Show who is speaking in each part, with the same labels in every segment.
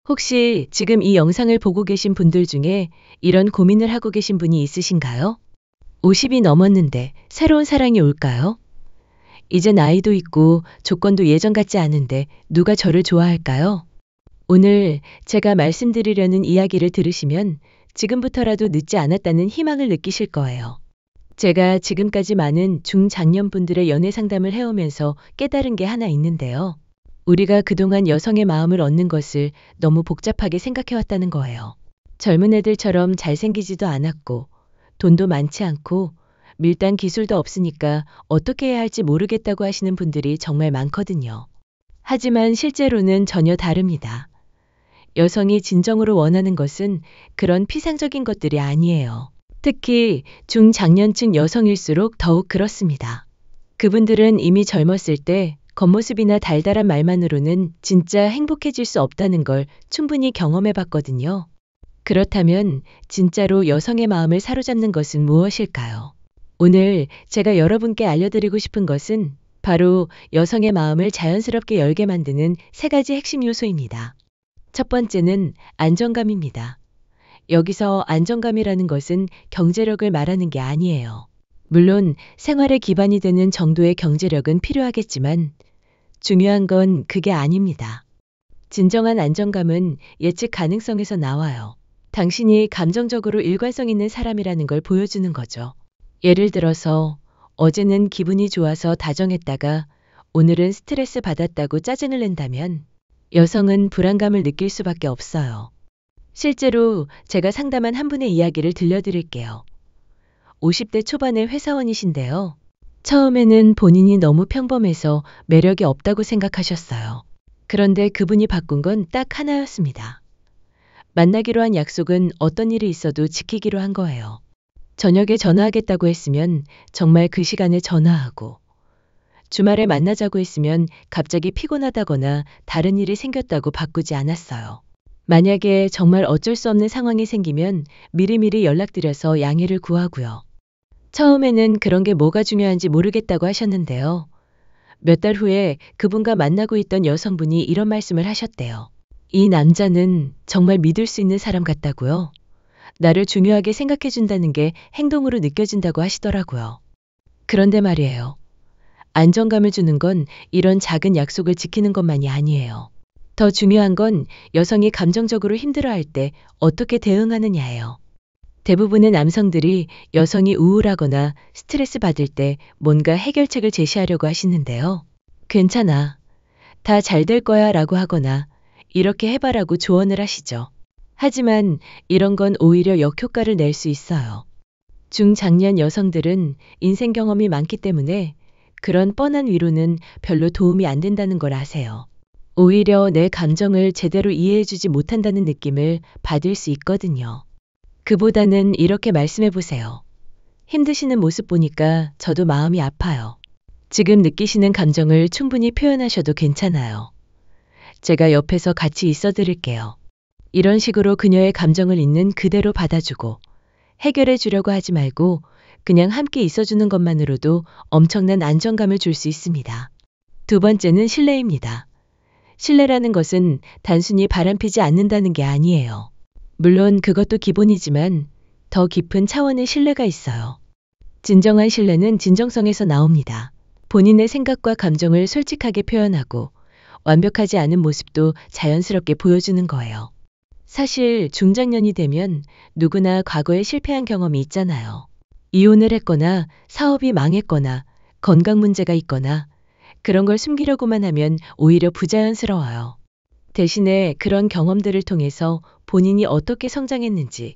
Speaker 1: 혹시 지금 이 영상을 보고 계신 분들 중에 이런 고민을 하고 계신 분이 있으신가요? 50이 넘었는데 새로운 사랑이 올까요? 이제 나이도 있고 조건도 예전 같지 않은데 누가 저를 좋아할까요? 오늘 제가 말씀드리려는 이야기를 들으시면 지금부터라도 늦지 않았다는 희망을 느끼실 거예요. 제가 지금까지 많은 중장년분들의 연애 상담을 해오면서 깨달은 게 하나 있는데요. 우리가 그동안 여성의 마음을 얻는 것을 너무 복잡하게 생각해왔다는 거예요. 젊은 애들처럼 잘생기지도 않았고, 돈도 많지 않고, 밀당 기술도 없으니까 어떻게 해야 할지 모르겠다고 하시는 분들이 정말 많거든요. 하지만 실제로는 전혀 다릅니다. 여성이 진정으로 원하는 것은 그런 피상적인 것들이 아니에요. 특히 중장년층 여성일수록 더욱 그렇습니다. 그분들은 이미 젊었을 때 겉모습이나 달달한 말만으로는 진짜 행복해질 수 없다는 걸 충분히 경험해 봤거든요. 그렇다면 진짜로 여성의 마음을 사로잡는 것은 무엇일까요? 오늘 제가 여러분께 알려드리고 싶은 것은 바로 여성의 마음을 자연스럽게 열게 만드는 세 가지 핵심 요소입니다. 첫 번째는 안정감입니다. 여기서 안정감이라는 것은 경제력을 말하는 게 아니에요. 물론 생활에 기반이 되는 정도의 경제력은 필요하겠지만 중요한 건 그게 아닙니다. 진정한 안정감은 예측 가능성에서 나와요. 당신이 감정적으로 일관성 있는 사람이라는 걸 보여주는 거죠. 예를 들어서 어제는 기분이 좋아서 다정했다가 오늘은 스트레스 받았다고 짜증을 낸다면 여성은 불안감을 느낄 수밖에 없어요. 실제로 제가 상담한 한 분의 이야기를 들려드릴게요. 50대 초반의 회사원이신데요. 처음에는 본인이 너무 평범해서 매력이 없다고 생각하셨어요. 그런데 그분이 바꾼 건 딱 하나였습니다. 만나기로 한 약속은 어떤 일이 있어도 지키기로 한 거예요. 저녁에 전화하겠다고 했으면 정말 그 시간에 전화하고, 주말에 만나자고 했으면 갑자기 피곤하다거나 다른 일이 생겼다고 바꾸지 않았어요. 만약에 정말 어쩔 수 없는 상황이 생기면 미리미리 연락드려서 양해를 구하고요. 처음에는 그런 게 뭐가 중요한지 모르겠다고 하셨는데요. 몇 달 후에 그분과 만나고 있던 여성분이 이런 말씀을 하셨대요. 이 남자는 정말 믿을 수 있는 사람 같다고요. 나를 중요하게 생각해준다는 게 행동으로 느껴진다고 하시더라고요. 그런데 말이에요. 안정감을 주는 건 이런 작은 약속을 지키는 것만이 아니에요. 더 중요한 건 여성이 감정적으로 힘들어할 때 어떻게 대응하느냐예요. 대부분의 남성들이 여성이 우울하거나 스트레스 받을 때 뭔가 해결책을 제시하려고 하시는데요. 괜찮아. 다 잘 될 거야 라고 하거나 이렇게 해봐라고 조언을 하시죠. 하지만 이런 건 오히려 역효과를 낼 수 있어요. 중장년 여성들은 인생 경험이 많기 때문에 그런 뻔한 위로는 별로 도움이 안 된다는 걸 아세요. 오히려 내 감정을 제대로 이해해주지 못한다는 느낌을 받을 수 있거든요. 그보다는 이렇게 말씀해 보세요. 힘드시는 모습 보니까 저도 마음이 아파요. 지금 느끼시는 감정을 충분히 표현하셔도 괜찮아요. 제가 옆에서 같이 있어 드릴게요. 이런 식으로 그녀의 감정을 있는 그대로 받아주고 해결해 주려고 하지 말고 그냥 함께 있어주는 것만으로도 엄청난 안정감을 줄 수 있습니다. 두 번째는 신뢰입니다. 신뢰라는 것은 단순히 바람피지 않는다는 게 아니에요. 물론 그것도 기본이지만 더 깊은 차원의 신뢰가 있어요. 진정한 신뢰는 진정성에서 나옵니다. 본인의 생각과 감정을 솔직하게 표현하고 완벽하지 않은 모습도 자연스럽게 보여주는 거예요. 사실 중장년이 되면 누구나 과거에 실패한 경험이 있잖아요. 이혼을 했거나 사업이 망했거나 건강 문제가 있거나 그런 걸 숨기려고만 하면 오히려 부자연스러워요. 대신에 그런 경험들을 통해서 본인이 어떻게 성장했는지,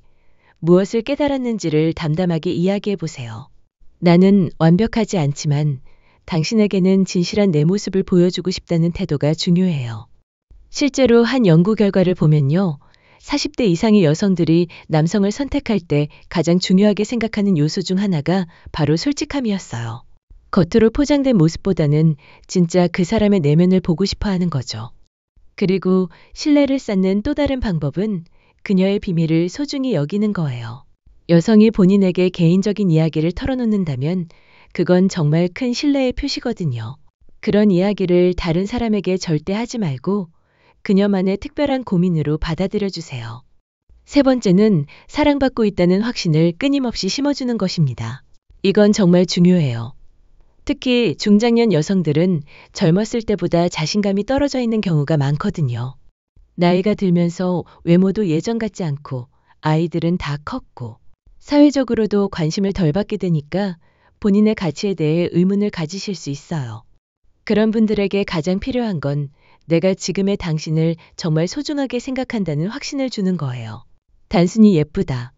Speaker 1: 무엇을 깨달았는지를 담담하게 이야기해 보세요. 나는 완벽하지 않지만 당신에게는 진실한 내 모습을 보여주고 싶다는 태도가 중요해요. 실제로 한 연구 결과를 보면요. 40대 이상의 여성들이 남성을 선택할 때 가장 중요하게 생각하는 요소 중 하나가 바로 솔직함이었어요. 겉으로 포장된 모습보다는 진짜 그 사람의 내면을 보고 싶어 하는 거죠. 그리고 신뢰를 쌓는 또 다른 방법은 그녀의 비밀을 소중히 여기는 거예요. 여성이 본인에게 개인적인 이야기를 털어놓는다면 그건 정말 큰 신뢰의 표시거든요. 그런 이야기를 다른 사람에게 절대 하지 말고 그녀만의 특별한 고민으로 받아들여 주세요. 세 번째는 사랑받고 있다는 확신을 끊임없이 심어주는 것입니다. 이건 정말 중요해요. 특히 중장년 여성들은 젊었을 때보다 자신감이 떨어져 있는 경우가 많거든요. 나이가 들면서 외모도 예전 같지 않고 아이들은 다 컸고 사회적으로도 관심을 덜 받게 되니까 본인의 가치에 대해 의문을 가지실 수 있어요. 그런 분들에게 가장 필요한 건 내가 지금의 당신을 정말 소중하게 생각한다는 확신을 주는 거예요. 단순히 예쁘다,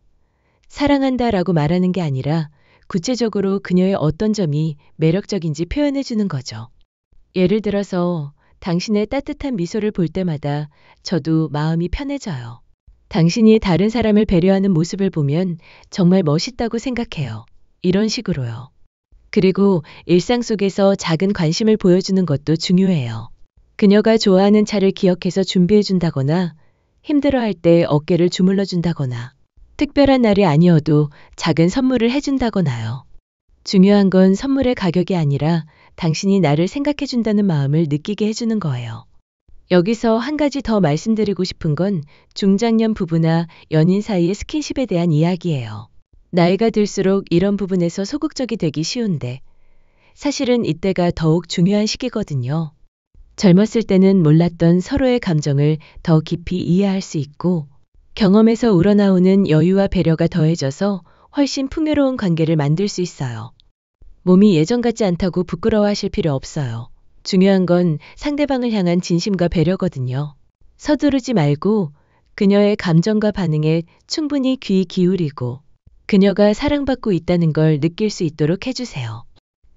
Speaker 1: 사랑한다 라고 말하는 게 아니라 구체적으로 그녀의 어떤 점이 매력적인지 표현해 주는 거죠. 예를 들어서 당신의 따뜻한 미소를 볼 때마다 저도 마음이 편해져요. 당신이 다른 사람을 배려하는 모습을 보면 정말 멋있다고 생각해요. 이런 식으로요. 그리고 일상 속에서 작은 관심을 보여주는 것도 중요해요. 그녀가 좋아하는 차를 기억해서 준비해 준다거나 힘들어할 때 어깨를 주물러 준다거나 특별한 날이 아니어도 작은 선물을 해준다거나요. 중요한 건 선물의 가격이 아니라 당신이 나를 생각해 준다는 마음을 느끼게 해주는 거예요. 여기서 한 가지 더 말씀드리고 싶은 건 중장년 부부나 연인 사이의 스킨십에 대한 이야기예요. 나이가 들수록 이런 부분에서 소극적이 되기 쉬운데 사실은 이때가 더욱 중요한 시기거든요. 젊었을 때는 몰랐던 서로의 감정을 더 깊이 이해할 수 있고 경험에서 우러나오는 여유와 배려가 더해져서 훨씬 풍요로운 관계를 만들 수 있어요. 몸이 예전 같지 않다고 부끄러워하실 필요 없어요. 중요한 건 상대방을 향한 진심과 배려거든요. 서두르지 말고 그녀의 감정과 반응에 충분히 귀 기울이고 그녀가 사랑받고 있다는 걸 느낄 수 있도록 해주세요.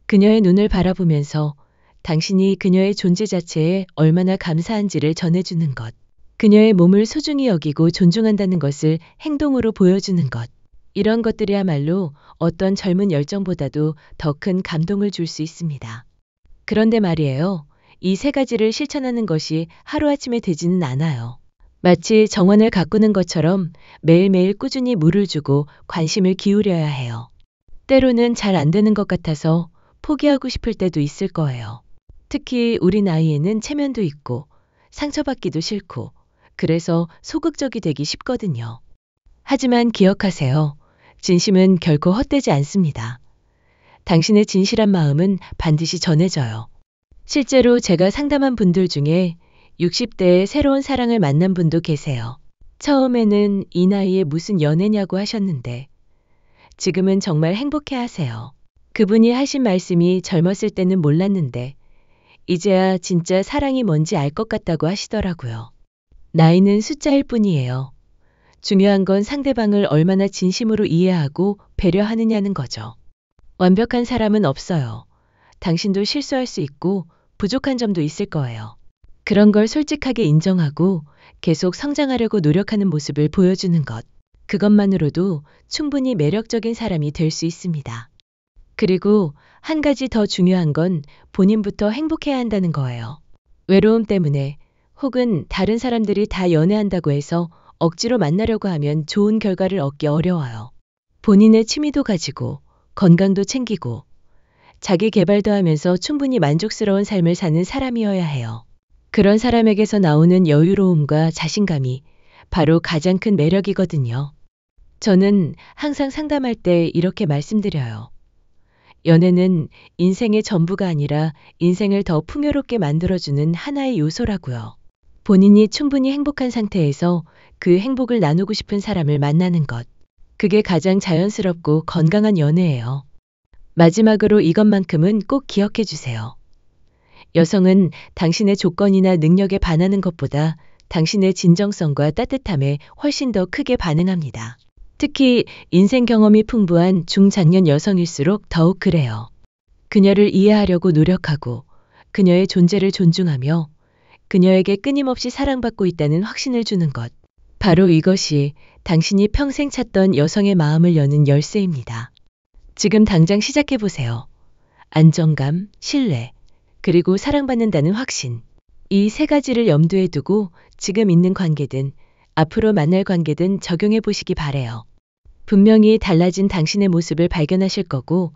Speaker 1: 그녀의 눈을 바라보면서 당신이 그녀의 존재 자체에 얼마나 감사한지를 전해주는 것. 그녀의 몸을 소중히 여기고 존중한다는 것을 행동으로 보여주는 것. 이런 것들이야말로 어떤 젊은 열정보다도 더 큰 감동을 줄 수 있습니다. 그런데 말이에요. 이 세 가지를 실천하는 것이 하루아침에 되지는 않아요. 마치 정원을 가꾸는 것처럼 매일매일 꾸준히 물을 주고 관심을 기울여야 해요. 때로는 잘 안 되는 것 같아서 포기하고 싶을 때도 있을 거예요. 특히 우리 나이에는 체면도 있고 상처받기도 싫고 그래서 소극적이 되기 쉽거든요. 하지만 기억하세요. 진심은 결코 헛되지 않습니다. 당신의 진실한 마음은 반드시 전해져요. 실제로 제가 상담한 분들 중에 60대에 새로운 사랑을 만난 분도 계세요. 처음에는 이 나이에 무슨 연애냐고 하셨는데 지금은 정말 행복해 하세요. 그분이 하신 말씀이 젊었을 때는 몰랐는데 이제야 진짜 사랑이 뭔지 알 것 같다고 하시더라고요. 나이는 숫자일 뿐이에요. 중요한 건 상대방을 얼마나 진심으로 이해하고 배려하느냐는 거죠. 완벽한 사람은 없어요. 당신도 실수할 수 있고 부족한 점도 있을 거예요. 그런 걸 솔직하게 인정하고 계속 성장하려고 노력하는 모습을 보여주는 것. 그것만으로도 충분히 매력적인 사람이 될 수 있습니다. 그리고 한 가지 더 중요한 건 본인부터 행복해야 한다는 거예요. 외로움 때문에 혹은 다른 사람들이 다 연애한다고 해서 억지로 만나려고 하면 좋은 결과를 얻기 어려워요. 본인의 취미도 가지고 건강도 챙기고 자기 개발도 하면서 충분히 만족스러운 삶을 사는 사람이어야 해요. 그런 사람에게서 나오는 여유로움과 자신감이 바로 가장 큰 매력이거든요. 저는 항상 상담할 때 이렇게 말씀드려요. 연애는 인생의 전부가 아니라 인생을 더 풍요롭게 만들어주는 하나의 요소라고요. 본인이 충분히 행복한 상태에서 그 행복을 나누고 싶은 사람을 만나는 것. 그게 가장 자연스럽고 건강한 연애예요. 마지막으로 이것만큼은 꼭 기억해 주세요. 여성은 당신의 조건이나 능력에 반하는 것보다 당신의 진정성과 따뜻함에 훨씬 더 크게 반응합니다. 특히 인생 경험이 풍부한 중장년 여성일수록 더욱 그래요. 그녀를 이해하려고 노력하고 그녀의 존재를 존중하며 그녀에게 끊임없이 사랑받고 있다는 확신을 주는 것. 바로 이것이 당신이 평생 찾던 여성의 마음을 여는 열쇠입니다. 지금 당장 시작해보세요. 안정감, 신뢰, 그리고 사랑받는다는 확신. 이 세 가지를 염두에 두고 지금 있는 관계든 앞으로 만날 관계든 적용해 보시기 바래요. 분명히 달라진 당신의 모습을 발견하실 거고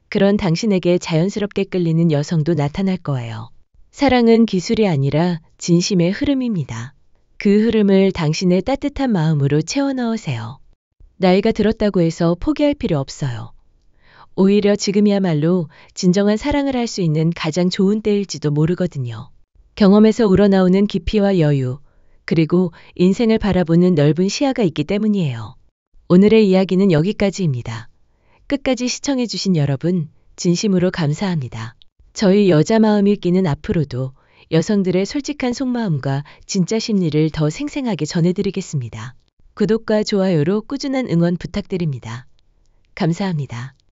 Speaker 1: 그런 당신에게 자연스럽게 끌리는 여성도 나타날 거예요. 사랑은 기술이 아니라 진심의 흐름입니다. 그 흐름을 당신의 따뜻한 마음으로 채워 넣으세요. 나이가 들었다고 해서 포기할 필요 없어요. 오히려 지금이야말로 진정한 사랑을 할 수 있는 가장 좋은 때일지도 모르거든요. 경험에서 우러나오는 깊이와 여유, 그리고 인생을 바라보는 넓은 시야가 있기 때문이에요. 오늘의 이야기는 여기까지입니다. 끝까지 시청해주신 여러분, 진심으로 감사합니다. 저희 여자 마음 읽기는 앞으로도 여성들의 솔직한 속마음과 진짜 심리를 더 생생하게 전해드리겠습니다. 구독과 좋아요로 꾸준한 응원 부탁드립니다. 감사합니다.